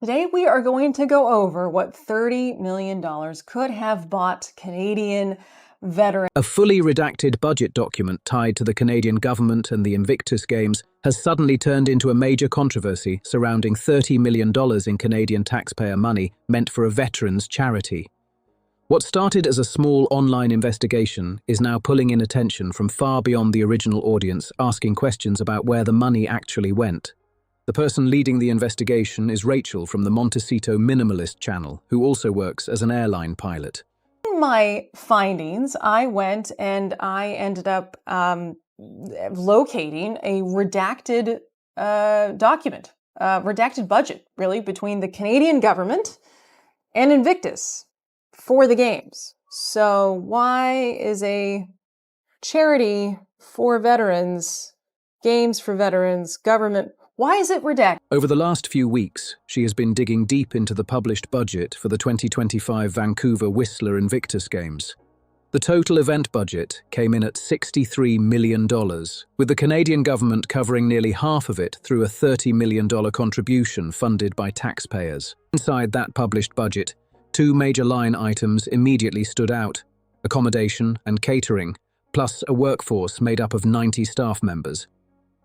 Today we are going to go over what $30 million could have bought Canadian veterans. A fully redacted budget document tied to the Canadian government and the Invictus Games has suddenly turned into a major controversy surrounding $30 million in Canadian taxpayer money meant for a veterans charity. What started as a small online investigation is now pulling in attention from far beyond the original audience, asking questions about where the money actually went. The person leading the investigation is Rachel from the Montecito Minimalist channel, who also works as an airline pilot. In my findings, I went and I ended up locating a redacted document, redacted budget, really, between the Canadian government and Invictus for the games. So why is a charity for veterans, games for veterans, government, why is it redacted? Over the last few weeks, she has been digging deep into the published budget for the 2025 Vancouver Whistler Invictus Games. The total event budget came in at $63 million, with the Canadian government covering nearly half of it through a $30 million contribution funded by taxpayers. Inside that published budget, two major line items immediately stood out: accommodation and catering, plus a workforce made up of 90 staff members.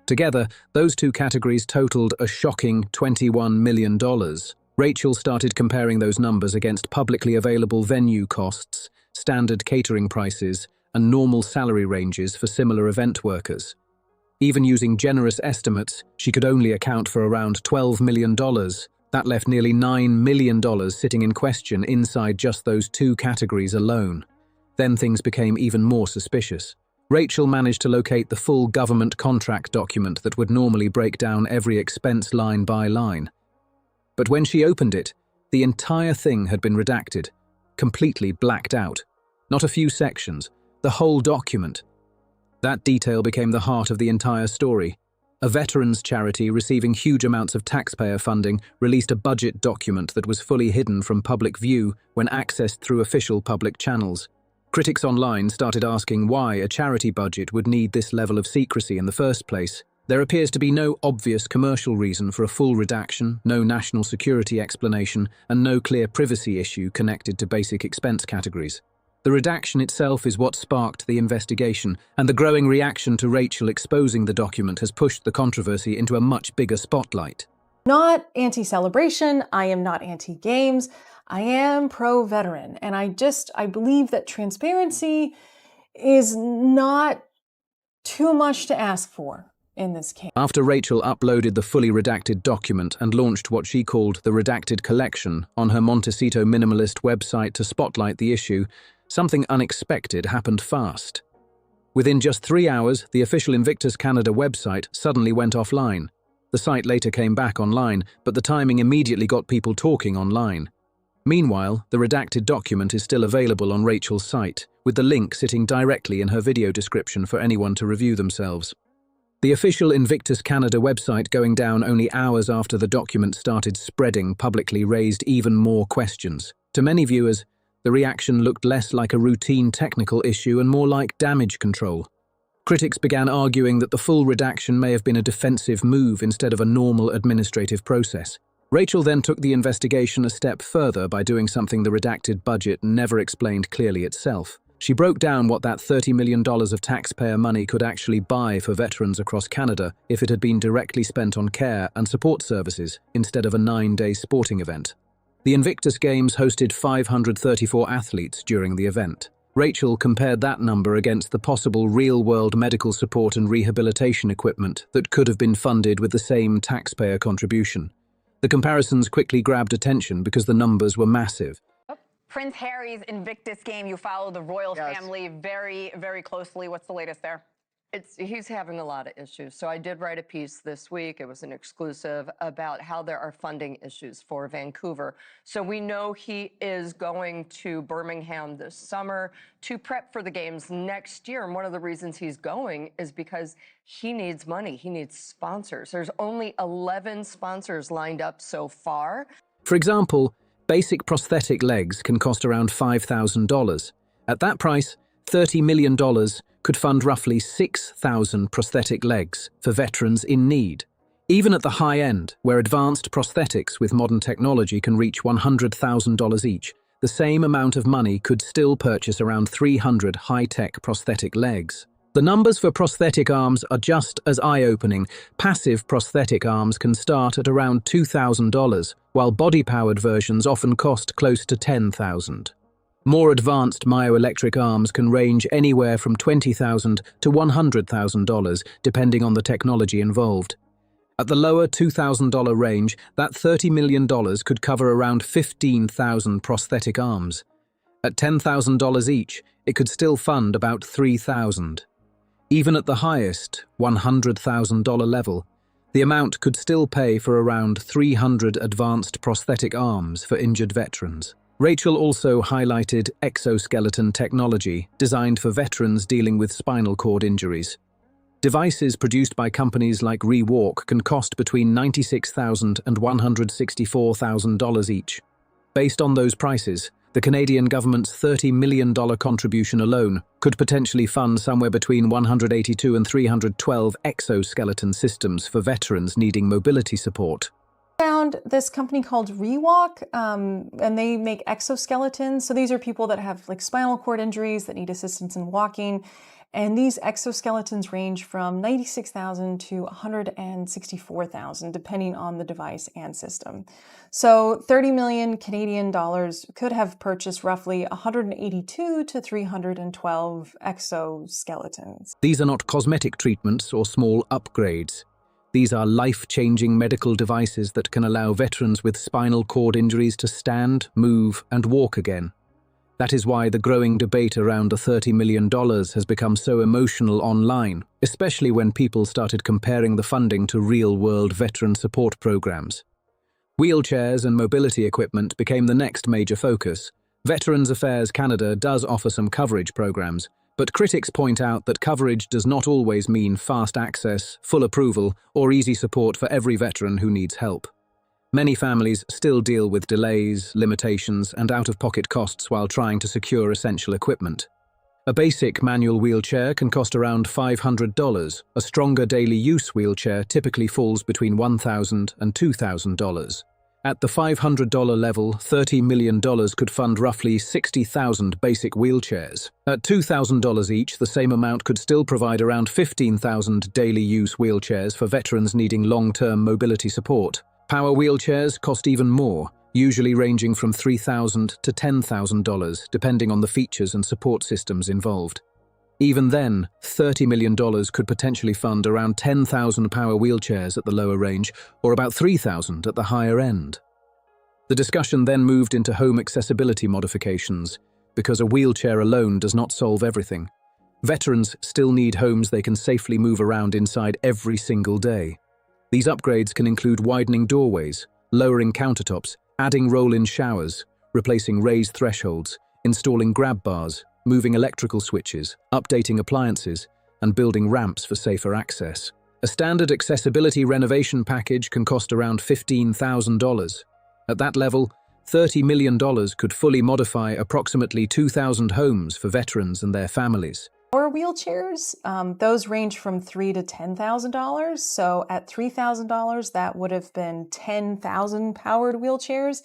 Together, those two categories totaled a shocking $21 million. Rachel started comparing those numbers against publicly available venue costs, standard catering prices, and normal salary ranges for similar event workers. Even using generous estimates, she could only account for around $12 million. That left nearly $9 million sitting in question inside just those two categories alone. Then things became even more suspicious. Rachel managed to locate the full government contract document that would normally break down every expense line by line. But when she opened it, the entire thing had been redacted, completely blacked out. Not a few sections, the whole document. That detail became the heart of the entire story. A veterans charity receiving huge amounts of taxpayer funding released a budget document that was fully hidden from public view when accessed through official public channels. Critics online started asking why a charity budget would need this level of secrecy in the first place. There appears to be no obvious commercial reason for a full redaction, no national security explanation, and no clear privacy issue connected to basic expense categories. The redaction itself is what sparked the investigation, and the growing reaction to Rachel exposing the document has pushed the controversy into a much bigger spotlight. Not anti-celebration, I am not anti-games, I am pro-veteran, and I believe that transparency is not too much to ask for in this case. After Rachel uploaded the fully redacted document and launched what she called the Redacted Collection on her Montecito Minimalist website to spotlight the issue, something unexpected happened fast. Within just 3 hours, the official Invictus Canada website suddenly went offline. The site later came back online, but the timing immediately got people talking online. Meanwhile, the redacted document is still available on Rachel's site, with the link sitting directly in her video description for anyone to review themselves. The official Invictus Canada website going down only hours after the document started spreading publicly raised even more questions. To many viewers, the reaction looked less like a routine technical issue and more like damage control. Critics began arguing that the full redaction may have been a defensive move instead of a normal administrative process. Rachel then took the investigation a step further by doing something the redacted budget never explained clearly itself. She broke down what that $30 million of taxpayer money could actually buy for veterans across Canada if it had been directly spent on care and support services instead of a 9-day sporting event. The Invictus Games hosted 534 athletes during the event. Rachel compared that number against the possible real-world medical support and rehabilitation equipment that could have been funded with the same taxpayer contribution. The comparisons quickly grabbed attention because the numbers were massive. Prince Harry's Invictus Game, you follow the royal family very, very closely. What's the latest there? He's having a lot of issues. So I did write a piece this week, it was an exclusive, about how there are funding issues for Vancouver. So we know he is going to Birmingham this summer to prep for the games next year. And one of the reasons he's going is because he needs money. He needs sponsors. There's only 11 sponsors lined up so far. For example, basic prosthetic legs can cost around $5,000. At that price, $30 million could fund roughly 6,000 prosthetic legs for veterans in need. Even at the high end, where advanced prosthetics with modern technology can reach $100,000 each, the same amount of money could still purchase around 300 high-tech prosthetic legs. The numbers for prosthetic arms are just as eye-opening. Passive prosthetic arms can start at around $2,000, while body-powered versions often cost close to $10,000. More advanced myoelectric arms can range anywhere from $20,000 to $100,000, depending on the technology involved. At the lower $2,000 range, that $30 million could cover around 15,000 prosthetic arms. At $10,000 each, it could still fund about 3,000. Even at the highest, $100,000 level, the amount could still pay for around 300 advanced prosthetic arms for injured veterans. Rachel also highlighted exoskeleton technology designed for veterans dealing with spinal cord injuries. Devices produced by companies like Rewalk can cost between $96,000 and $164,000 each. Based on those prices, the Canadian government's $30 million contribution alone could potentially fund somewhere between 182 and 312 exoskeleton systems for veterans needing mobility support. Found this company called Rewalk, and they make exoskeletons. So these are people that have like spinal cord injuries that need assistance in walking. And these exoskeletons range from $96,000 to $164,000, depending on the device and system. So 30 million Canadian dollars could have purchased roughly 182 to 312 exoskeletons. These are not cosmetic treatments or small upgrades. These are life-changing medical devices that can allow veterans with spinal cord injuries to stand, move, and walk again. That is why the growing debate around the $30 million has become so emotional online, especially when people started comparing the funding to real-world veteran support programs. Wheelchairs and mobility equipment became the next major focus. Veterans Affairs Canada does offer some coverage programs, but critics point out that coverage does not always mean fast access, full approval, or easy support for every veteran who needs help. Many families still deal with delays, limitations, and out-of-pocket costs while trying to secure essential equipment. A basic manual wheelchair can cost around $500. A stronger daily use wheelchair typically falls between $1,000 and $2,000. At the $500 level, $30 million could fund roughly 60,000 basic wheelchairs. At $2,000 each, the same amount could still provide around 15,000 daily use wheelchairs for veterans needing long-term mobility support. Power wheelchairs cost even more, usually ranging from $3,000 to $10,000, depending on the features and support systems involved. Even then, $30 million could potentially fund around 10,000 power wheelchairs at the lower range, or about 3,000 at the higher end. The discussion then moved into home accessibility modifications, because a wheelchair alone does not solve everything. Veterans still need homes they can safely move around inside every single day. These upgrades can include widening doorways, lowering countertops, adding roll-in showers, replacing raised thresholds, installing grab bars, moving electrical switches, updating appliances, and building ramps for safer access. A standard accessibility renovation package can cost around $15,000. At that level, $30 million could fully modify approximately 2,000 homes for veterans and their families. Power wheelchairs, those range from $3,000 to $10,000. So at $3,000, that would have been 10,000 powered wheelchairs.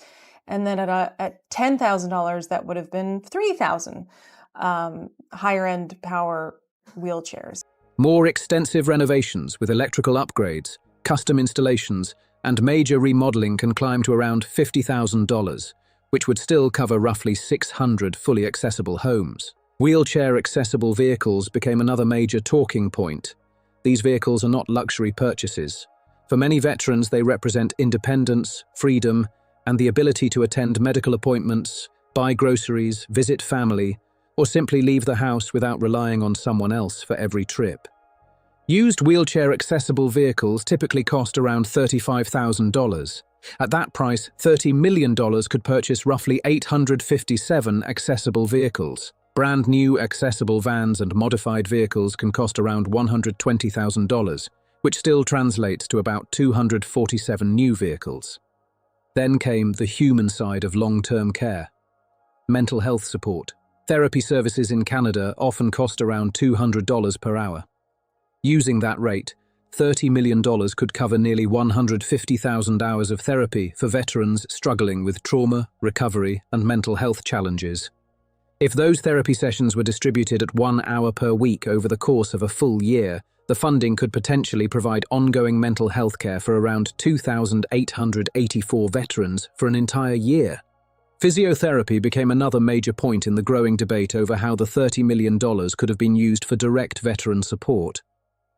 And then at $10,000, that would have been 3,000 higher-end power wheelchairs. More extensive renovations with electrical upgrades, custom installations, and major remodeling can climb to around $50,000, which would still cover roughly 600 fully accessible homes. Wheelchair-accessible vehicles became another major talking point. These vehicles are not luxury purchases. For many veterans, they represent independence, freedom, and the ability to attend medical appointments, buy groceries, visit family, or simply leave the house without relying on someone else for every trip. Used wheelchair-accessible vehicles typically cost around $35,000. At that price, $30 million could purchase roughly 857 accessible vehicles. Brand new accessible vans and modified vehicles can cost around $120,000, which still translates to about 247 new vehicles. Then came the human side of long-term care. Mental health support. Therapy services in Canada often cost around $200 per hour. Using that rate, $30 million could cover nearly 150,000 hours of therapy for veterans struggling with trauma, recovery, and mental health challenges. If those therapy sessions were distributed at 1 hour per week over the course of a full year, the funding could potentially provide ongoing mental health care for around 2,884 veterans for an entire year. Physiotherapy became another major point in the growing debate over how the $30 million could have been used for direct veteran support.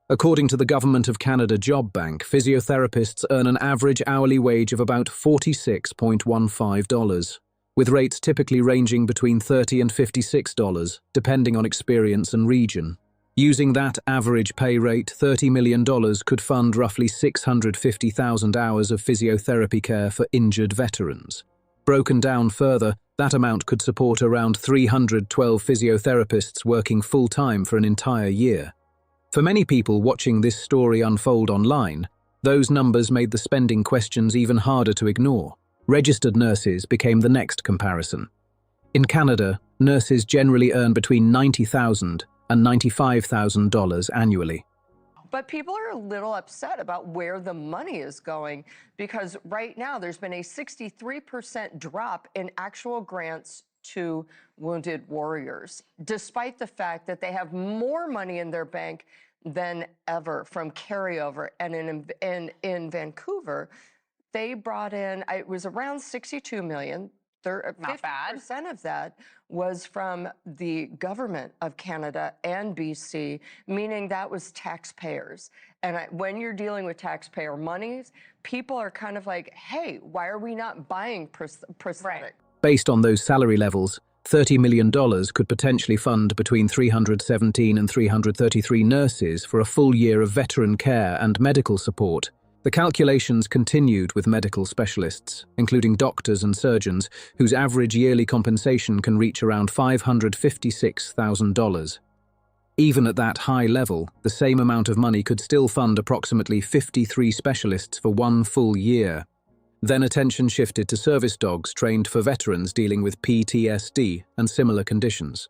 According to the Government of Canada Job Bank, physiotherapists earn an average hourly wage of about $46.15, with rates typically ranging between $30 and $56, depending on experience and region. Using that average pay rate, $30 million could fund roughly 650,000 hours of physiotherapy care for injured veterans. Broken down further, that amount could support around 312 physiotherapists working full-time for an entire year. For many people watching this story unfold online, those numbers made the spending questions even harder to ignore. Registered nurses became the next comparison. In Canada, nurses generally earn between $90,000 and $95,000 annually. But people are a little upset about where the money is going because right now there's been a 63% drop in actual grants to wounded warriors, despite the fact that they have more money in their bank than ever from carryover. And in Vancouver, they brought in, it was around $62 million. Not bad. 50% of that was from the government of Canada and BC, meaning that was taxpayers. And when you're dealing with taxpayer monies, people are kind of like, hey, why are we not buying prosthetic? Right. Based on those salary levels, $30 million could potentially fund between 317 and 333 nurses for a full year of veteran care and medical support. The calculations continued with medical specialists, including doctors and surgeons, whose average yearly compensation can reach around $556,000. Even at that high level, the same amount of money could still fund approximately 53 specialists for one full year. Then attention shifted to service dogs trained for veterans dealing with PTSD and similar conditions.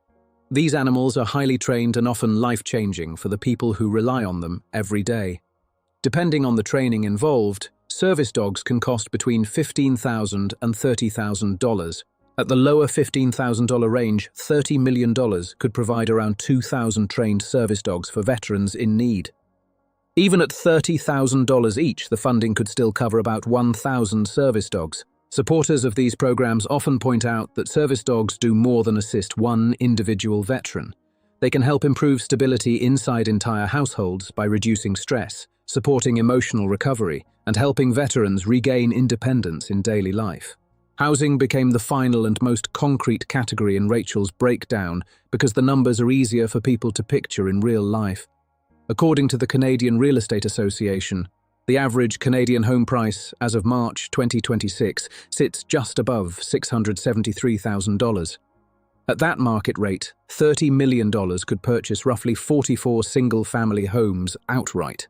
These animals are highly trained and often life-changing for the people who rely on them every day. Depending on the training involved, service dogs can cost between $15,000 and $30,000. At the lower $15,000 range, $30 million could provide around 2,000 trained service dogs for veterans in need. Even at $30,000 each, the funding could still cover about 1,000 service dogs. Supporters of these programs often point out that service dogs do more than assist one individual veteran. They can help improve stability inside entire households by reducing stress, supporting emotional recovery, and helping veterans regain independence in daily life. Housing became the final and most concrete category in Rachel's breakdown because the numbers are easier for people to picture in real life. According to the Canadian Real Estate Association, the average Canadian home price as of March 2026 sits just above $673,000. At that market rate, $30 million could purchase roughly 44 single-family homes outright.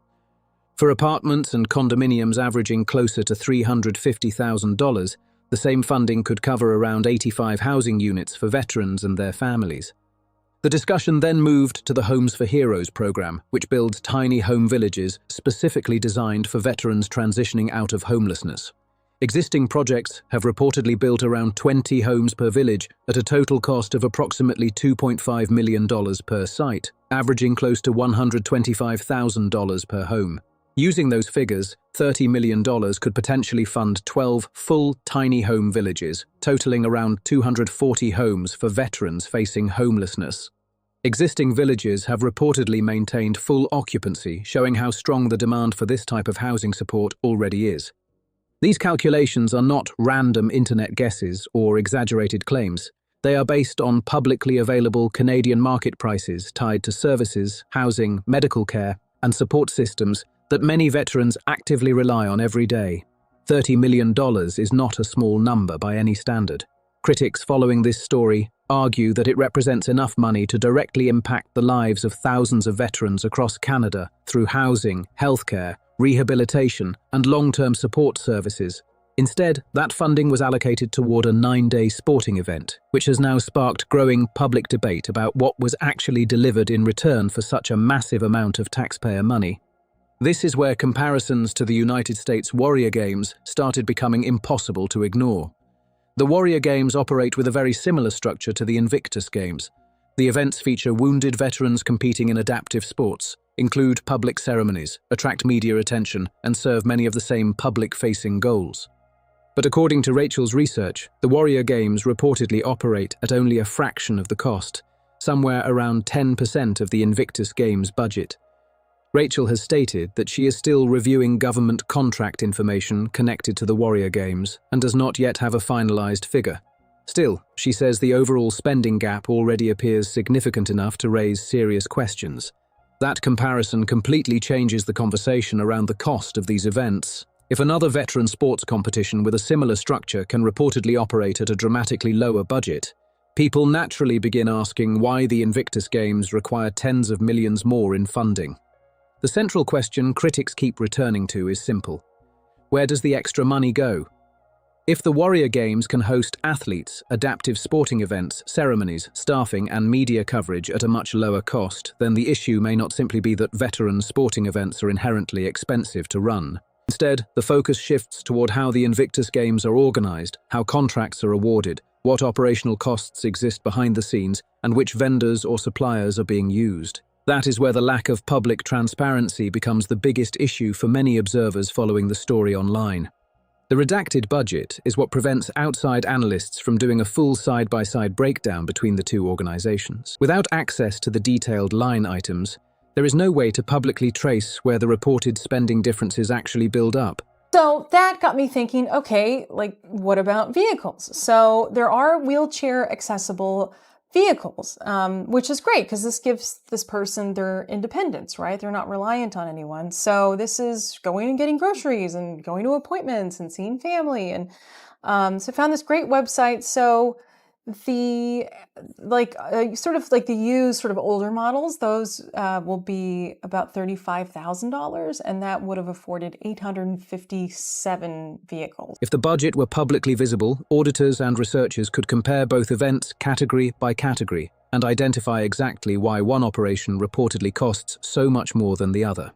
For apartments and condominiums averaging closer to $350,000, the same funding could cover around 85 housing units for veterans and their families. The discussion then moved to the Homes for Heroes program, which builds tiny home villages specifically designed for veterans transitioning out of homelessness. Existing projects have reportedly built around 20 homes per village at a total cost of approximately $2.5 million per site, averaging close to $125,000 per home. Using those figures, $30 million could potentially fund 12 full tiny home villages, totaling around 240 homes for veterans facing homelessness. Existing villages have reportedly maintained full occupancy, showing how strong the demand for this type of housing support already is. These calculations are not random internet guesses or exaggerated claims. They are based on publicly available Canadian market prices tied to services, housing, medical care, and support systems that many veterans actively rely on every day. $30 million is not a small number by any standard. Critics following this story argue that it represents enough money to directly impact the lives of thousands of veterans across Canada through housing, healthcare, rehabilitation, and long-term support services. Instead, that funding was allocated toward a 9-day sporting event, which has now sparked growing public debate about what was actually delivered in return for such a massive amount of taxpayer money. This is where comparisons to the United States Warrior Games started becoming impossible to ignore. The Warrior Games operate with a very similar structure to the Invictus Games. The events feature wounded veterans competing in adaptive sports, include public ceremonies, attract media attention, and serve many of the same public-facing goals. But according to Rachel's research, the Warrior Games reportedly operate at only a fraction of the cost, somewhere around 10% of the Invictus Games budget. Rachel has stated that she is still reviewing government contract information connected to the Warrior Games and does not yet have a finalized figure. Still, she says the overall spending gap already appears significant enough to raise serious questions. That comparison completely changes the conversation around the cost of these events. If another veteran sports competition with a similar structure can reportedly operate at a dramatically lower budget, people naturally begin asking why the Invictus Games require tens of millions more in funding. The central question critics keep returning to is simple. Where does the extra money go? If the Warrior Games can host athletes, adaptive sporting events, ceremonies, staffing, and media coverage at a much lower cost, then the issue may not simply be that veteran sporting events are inherently expensive to run. Instead, the focus shifts toward how the Invictus Games are organized, how contracts are awarded, what operational costs exist behind the scenes, and which vendors or suppliers are being used. That is where the lack of public transparency becomes the biggest issue for many observers following the story online. The redacted budget is what prevents outside analysts from doing a full side-by-side breakdown between the two organizations. Without access to the detailed line items, there is no way to publicly trace where the reported spending differences actually build up. So that got me thinking, okay, what about vehicles? So there are wheelchair accessible vehicles, which is great because this gives this person their independence, right? They're not reliant on anyone. So this is going and getting groceries and going to appointments and seeing family. And so I found this great website. So the the used older models, those will be about $35,000, and that would have afforded 857 vehicles. If the budget were publicly visible, auditors and researchers could compare both events category by category and identify exactly why one operation reportedly costs so much more than the other.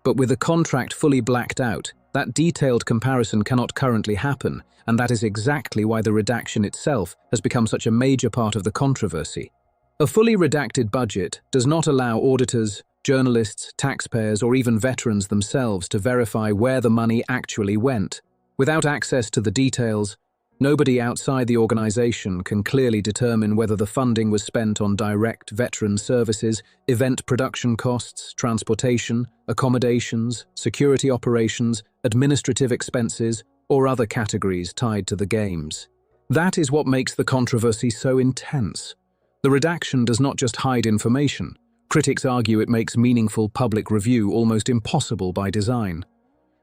But with the contract fully blacked out, that detailed comparison cannot currently happen, and that is exactly why the redaction itself has become such a major part of the controversy. A fully redacted budget does not allow auditors, journalists, taxpayers, or even veterans themselves to verify where the money actually went. Without access to the details, nobody outside the organization can clearly determine whether the funding was spent on direct veteran services, event production costs, transportation, accommodations, security operations, administrative expenses, or other categories tied to the games. That is what makes the controversy so intense. The redaction does not just hide information. Critics argue it makes meaningful public review almost impossible by design.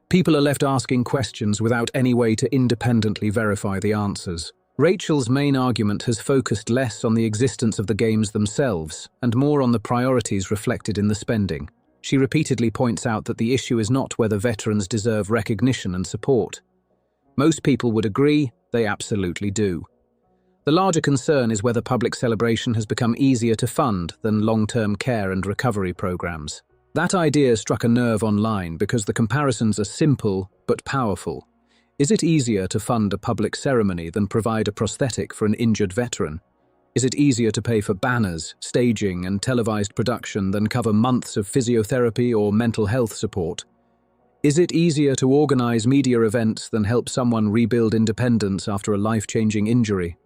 People are left asking questions without any way to independently verify the answers. Rachel's main argument has focused less on the existence of the games themselves and more on the priorities reflected in the spending. She repeatedly points out that the issue is not whether veterans deserve recognition and support. Most people would agree they absolutely do. The larger concern is whether public celebration has become easier to fund than long-term care and recovery programs. That idea struck a nerve online because the comparisons are simple but powerful. Is it easier to fund a public ceremony than provide a prosthetic for an injured veteran? Is it easier to pay for banners, staging, and televised production than cover months of physiotherapy or mental health support? Is it easier to organise media events than help someone rebuild independence after a life-changing injury?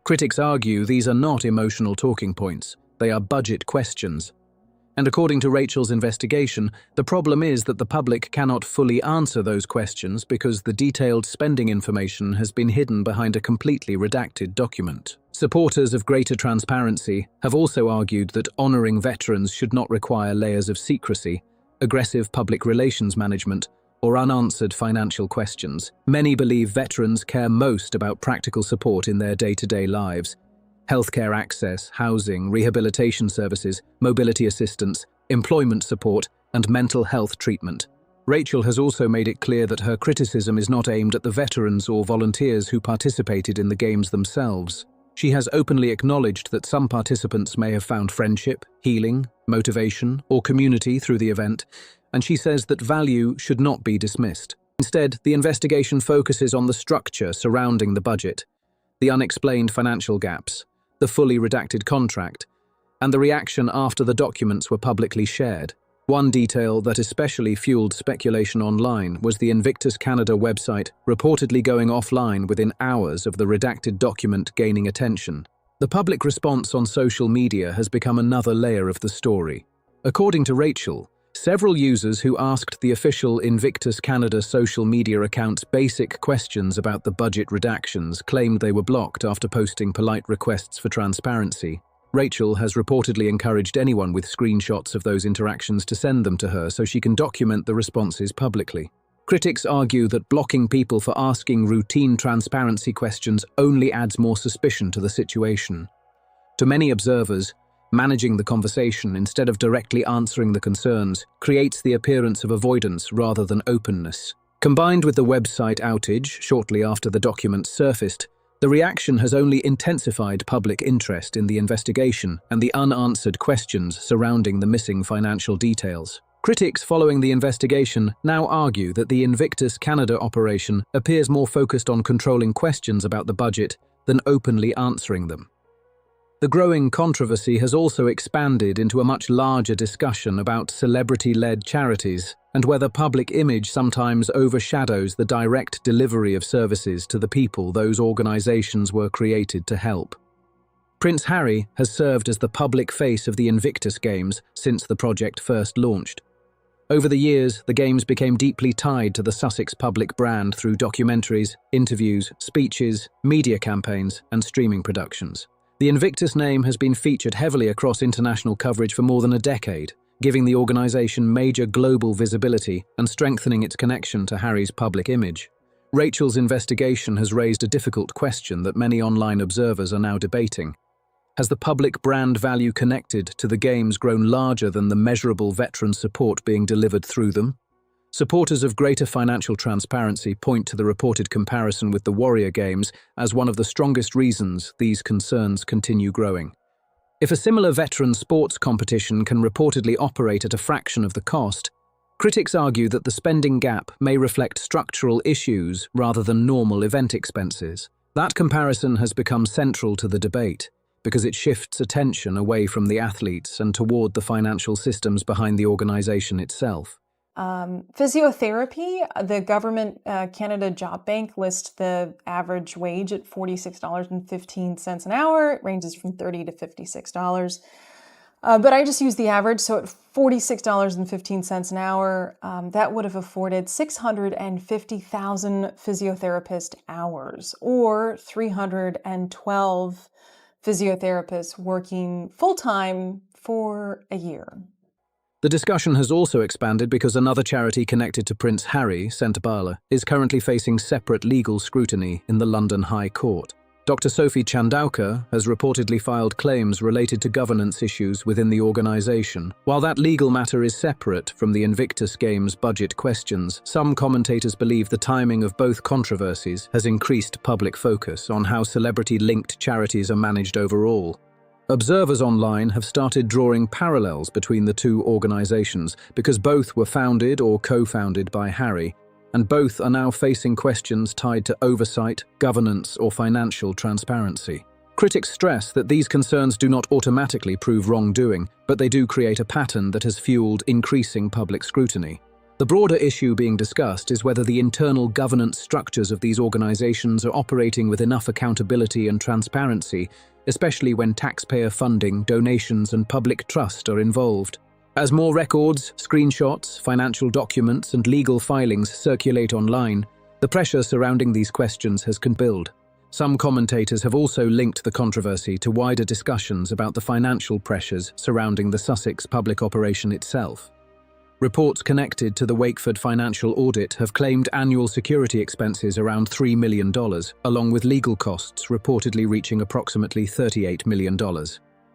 Critics argue these are not emotional talking points, they are budget questions. And according to Rachel's investigation, the problem is that the public cannot fully answer those questions because the detailed spending information has been hidden behind a completely redacted document. Supporters of greater transparency have also argued that honouring veterans should not require layers of secrecy, aggressive public relations management, or unanswered financial questions. Many believe veterans care most about practical support in their day-to-day lives. Healthcare access, housing, rehabilitation services, mobility assistance, employment support, and mental health treatment. Rachel has also made it clear that her criticism is not aimed at the veterans or volunteers who participated in the games themselves. She has openly acknowledged that some participants may have found friendship, healing, motivation, or community through the event, and she says that value should not be dismissed. Instead, the investigation focuses on the structure surrounding the budget, the unexplained financial gaps, the fully redacted contract, and the reaction after the documents were publicly shared. One detail that especially fueled speculation online was the Invictus Canada website reportedly going offline within hours of the redacted document gaining attention. The public response on social media has become another layer of the story. According to Rachel, several users who asked the official Invictus Canada social media accounts basic questions about the budget redactions claimed they were blocked after posting polite requests for transparency. Rachel has reportedly encouraged anyone with screenshots of those interactions to send them to her so she can document the responses publicly. Critics argue that blocking people for asking routine transparency questions only adds more suspicion to the situation. To many observers, managing the conversation instead of directly answering the concerns creates the appearance of avoidance rather than openness. Combined with the website outage shortly after the documents surfaced, the reaction has only intensified public interest in the investigation and the unanswered questions surrounding the missing financial details. Critics following the investigation now argue that the Invictus Canada operation appears more focused on controlling questions about the budget than openly answering them. The growing controversy has also expanded into a much larger discussion about celebrity-led charities and whether public image sometimes overshadows the direct delivery of services to the people those organizations were created to help. Prince Harry has served as the public face of the Invictus Games since the project first launched. Over the years, the Games became deeply tied to the Sussex public brand through documentaries, interviews, speeches, media campaigns, and streaming productions. The Invictus name has been featured heavily across international coverage for more than a decade, giving the organization major global visibility and strengthening its connection to Harry's public image. Rachel's investigation has raised a difficult question that many online observers are now debating. Has the public brand value connected to the Games grown larger than the measurable veteran support being delivered through them? Supporters of greater financial transparency point to the reported comparison with the Warrior Games as one of the strongest reasons these concerns continue growing. If a similar veteran sports competition can reportedly operate at a fraction of the cost, critics argue that the spending gap may reflect structural issues rather than normal event expenses. That comparison has become central to the debate, because it shifts attention away from the athletes and toward the financial systems behind the organization itself. Physiotherapy, the government Canada Job Bank lists the average wage at $46.15 an hour. It ranges from $30 to $56. But I just use the average, so at $46.15 an hour, that would have afforded 650,000 physiotherapist hours, or 312 physiotherapists working full-time for a year. The discussion has also expanded because another charity connected to Prince Harry, St. Bala, is currently facing separate legal scrutiny in the London High Court. Dr. Sophie Chandauka has reportedly filed claims related to governance issues within the organisation. While that legal matter is separate from the Invictus Games budget questions, some commentators believe the timing of both controversies has increased public focus on how celebrity-linked charities are managed overall. Observers online have started drawing parallels between the two organisations because both were founded or co-founded by Harry, and both are now facing questions tied to oversight, governance, or financial transparency. Critics stress that these concerns do not automatically prove wrongdoing, but they do create a pattern that has fueled increasing public scrutiny. The broader issue being discussed is whether the internal governance structures of these organizations are operating with enough accountability and transparency, especially when taxpayer funding, donations, and public trust are involved. As more records, screenshots, financial documents, and legal filings circulate online, the pressure surrounding these questions has built. Some commentators have also linked the controversy to wider discussions about the financial pressures surrounding the Sussex public operation itself. Reports connected to the Wakeford financial audit have claimed annual security expenses around $3 million, along with legal costs reportedly reaching approximately $38 million.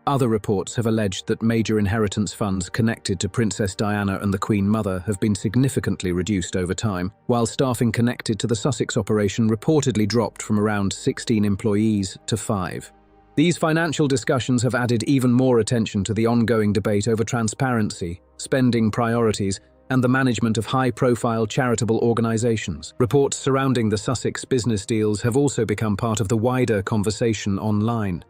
Other reports have alleged that major inheritance funds connected to Princess Diana and the Queen Mother have been significantly reduced over time, while staffing connected to the Sussex operation reportedly dropped from around 16 employees to 5. These financial discussions have added even more attention to the ongoing debate over transparency, spending priorities, and the management of high-profile charitable organisations. Reports surrounding the Sussex business deals have also become part of the wider conversation online.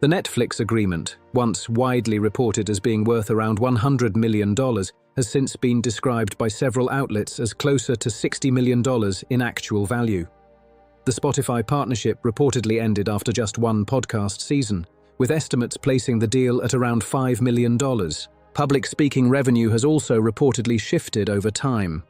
The Netflix agreement, once widely reported as being worth around $100 million, has since been described by several outlets as closer to $60 million in actual value. The Spotify partnership reportedly ended after just one podcast season, with estimates placing the deal at around $5 million. Public speaking revenue has also reportedly shifted over time.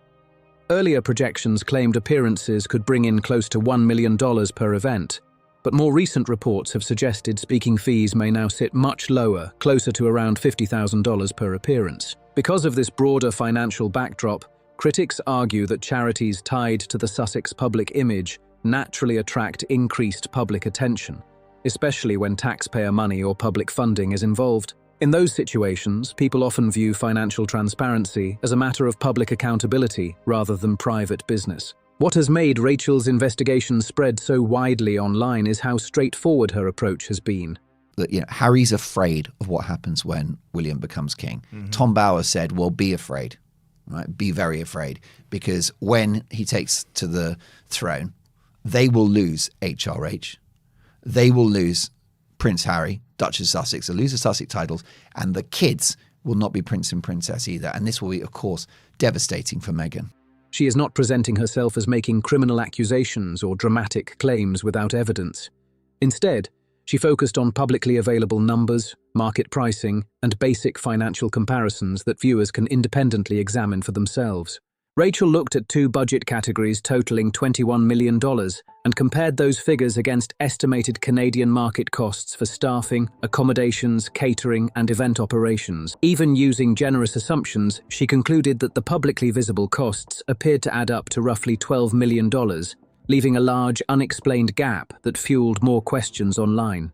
Earlier projections claimed appearances could bring in close to $1 million per event, but more recent reports have suggested speaking fees may now sit much lower, closer to around $50,000 per appearance. Because of this broader financial backdrop, critics argue that charities tied to the Sussex public image naturally attract increased public attention, especially when taxpayer money or public funding is involved. In those situations, people often view financial transparency as a matter of public accountability rather than private business. What has made Rachel's investigation spread so widely online is how straightforward her approach has been. That, Harry's afraid of what happens when William becomes king. Mm-hmm. Tom Bower said, well, be afraid, right? Be very afraid, because when he takes to the throne, they will lose HRH. They will lose Prince Harry, Duchess of Sussex, they'll lose the Sussex titles, and the kids will not be prince and princess either. And this will be, of course, devastating for Meghan. She is not presenting herself as making criminal accusations or dramatic claims without evidence. Instead, she focused on publicly available numbers, market pricing, and basic financial comparisons that viewers can independently examine for themselves. Rachel looked at two budget categories totaling $21 million and compared those figures against estimated Canadian market costs for staffing, accommodations, catering, and event operations. Even using generous assumptions, she concluded that the publicly visible costs appeared to add up to roughly $12 million, leaving a large, unexplained gap that fueled more questions online.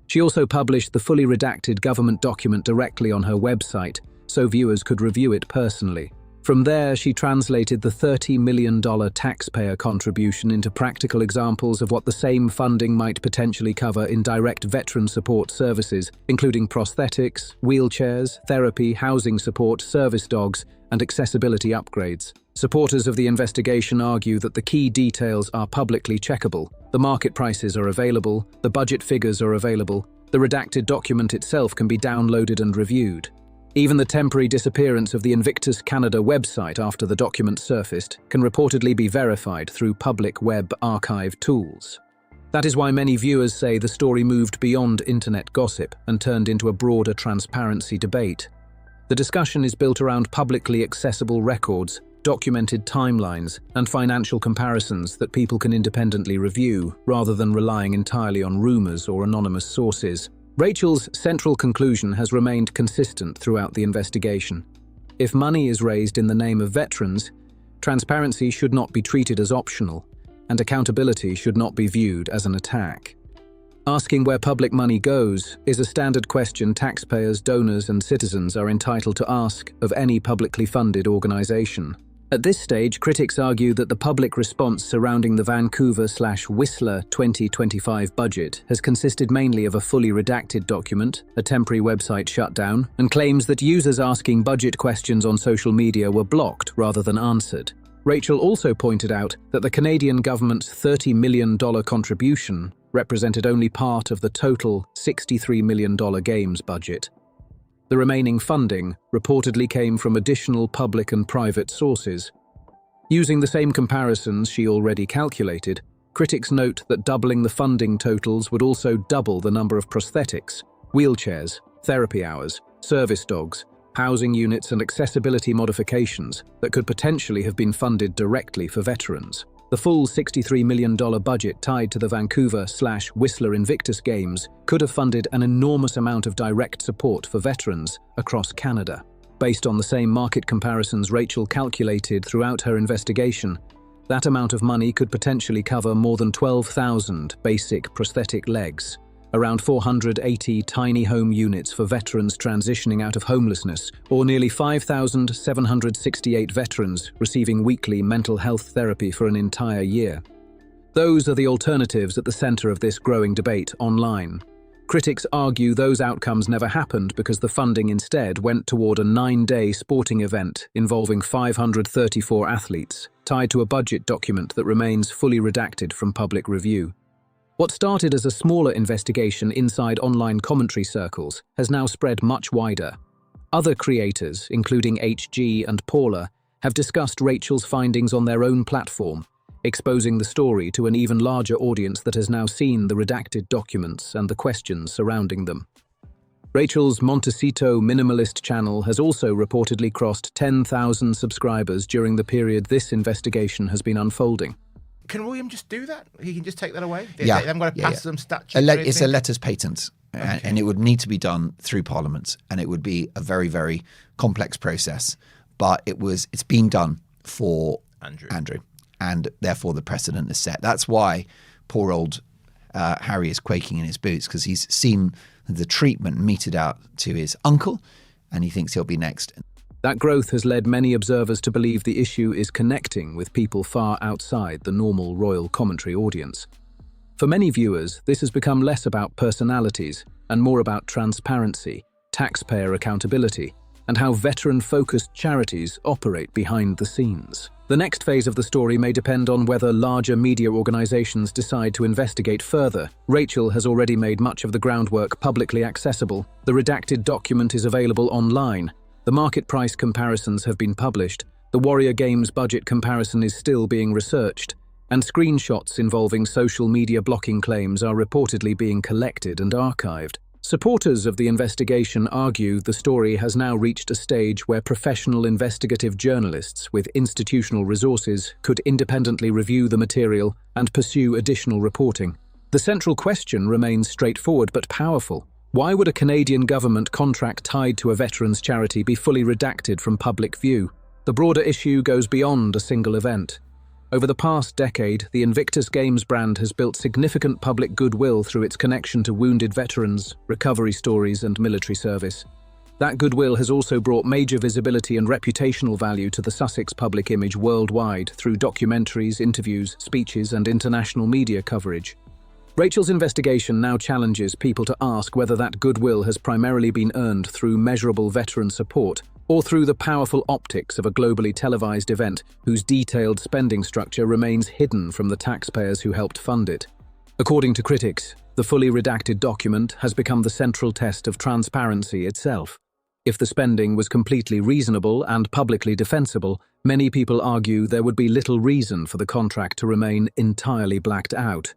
She also published the fully redacted government document directly on her website, so viewers could review it personally. From there, she translated the $30 million taxpayer contribution into practical examples of what the same funding might potentially cover in direct veteran support services, including prosthetics, wheelchairs, therapy, housing support, service dogs, and accessibility upgrades. Supporters of the investigation argue that the key details are publicly checkable. The market prices are available, the budget figures are available, the redacted document itself can be downloaded and reviewed. Even the temporary disappearance of the Invictus Canada website after the document surfaced can reportedly be verified through public web archive tools. That is why many viewers say the story moved beyond internet gossip and turned into a broader transparency debate. The discussion is built around publicly accessible records, documented timelines, and financial comparisons that people can independently review, rather than relying entirely on rumors or anonymous sources. Rachel's central conclusion has remained consistent throughout the investigation. If money is raised in the name of veterans, transparency should not be treated as optional, and accountability should not be viewed as an attack. Asking where public money goes is a standard question taxpayers, donors, and citizens are entitled to ask of any publicly funded organization. At this stage, critics argue that the public response surrounding the Vancouver/Whistler 2025 budget has consisted mainly of a fully redacted document, a temporary website shutdown, and claims that users asking budget questions on social media were blocked rather than answered. Rachel also pointed out that the Canadian government's $30 million contribution represented only part of the total $63 million Games budget. The remaining funding reportedly came from additional public and private sources. Using the same comparisons she already calculated, critics note that doubling the funding totals would also double the number of prosthetics, wheelchairs, therapy hours, service dogs, housing units, and accessibility modifications that could potentially have been funded directly for veterans. The full $63 million budget tied to the Vancouver/Whistler Invictus Games could have funded an enormous amount of direct support for veterans across Canada. Based on the same market comparisons Rachel calculated throughout her investigation, that amount of money could potentially cover more than 12,000 basic prosthetic legs, around 480 tiny home units for veterans transitioning out of homelessness, or nearly 5,768 veterans receiving weekly mental health therapy for an entire year. Those are the alternatives at the center of this growing debate online. Critics argue those outcomes never happened because the funding instead went toward a 9-day sporting event involving 534 athletes, tied to a budget document that remains fully redacted from public review. What started as a smaller investigation inside online commentary circles has now spread much wider. Other creators, including HG and Paula, have discussed Rachel's findings on their own platform, exposing the story to an even larger audience that has now seen the redacted documents and the questions surrounding them. Rachel's Montecito Minimalist channel has also reportedly crossed 10,000 subscribers during the period this investigation has been unfolding. Can William just do that? He can just take that away? Yeah. They haven't got to pass some statute? It's a letters patent, and it would need to be done through Parliament, and it would be a very, very complex process. But it's been done for Andrew. And therefore the precedent is set. That's why poor old Harry is quaking in his boots, because he's seen the treatment meted out to his uncle, and he thinks he'll be next. That growth has led many observers to believe the issue is connecting with people far outside the normal royal commentary audience. For many viewers, this has become less about personalities and more about transparency, taxpayer accountability, and how veteran-focused charities operate behind the scenes. The next phase of the story may depend on whether larger media organizations decide to investigate further. Rachel has already made much of the groundwork publicly accessible. The redacted document is available online. The market price comparisons have been published. The Warrior Games budget comparison is still being researched. And screenshots involving social media blocking claims are reportedly being collected and archived. Supporters of the investigation argue the story has now reached a stage where professional investigative journalists with institutional resources could independently review the material and pursue additional reporting. The central question remains straightforward but powerful. Why would a Canadian government contract tied to a veterans charity be fully redacted from public view? The broader issue goes beyond a single event. Over the past decade, the Invictus Games brand has built significant public goodwill through its connection to wounded veterans, recovery stories, and military service. That goodwill has also brought major visibility and reputational value to the Sussex public image worldwide through documentaries, interviews, speeches, and international media coverage. Rachel's investigation now challenges people to ask whether that goodwill has primarily been earned through measurable veteran support or through the powerful optics of a globally televised event whose detailed spending structure remains hidden from the taxpayers who helped fund it. According to critics, the fully redacted document has become the central test of transparency itself. If the spending was completely reasonable and publicly defensible, many people argue there would be little reason for the contract to remain entirely blacked out.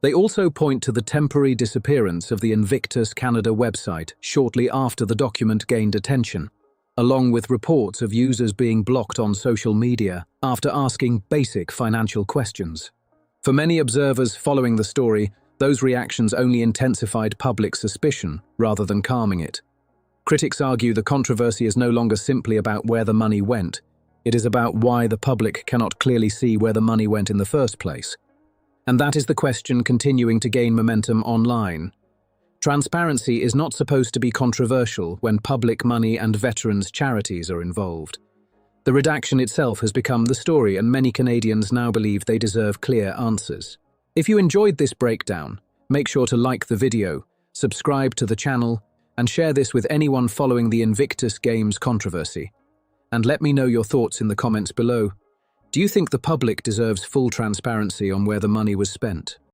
They also point to the temporary disappearance of the Invictus Canada website shortly after the document gained attention, along with reports of users being blocked on social media after asking basic financial questions. For many observers following the story, those reactions only intensified public suspicion rather than calming it. Critics argue the controversy is no longer simply about where the money went. It is about why the public cannot clearly see where the money went in the first place. And that is the question continuing to gain momentum online. Transparency is not supposed to be controversial when public money and veterans' charities are involved. The redaction itself has become the story, and many Canadians now believe they deserve clear answers. If you enjoyed this breakdown, make sure to like the video, subscribe to the channel, and share this with anyone following the Invictus Games controversy. And let me know your thoughts in the comments below. Do you think the public deserves full transparency on where the money was spent?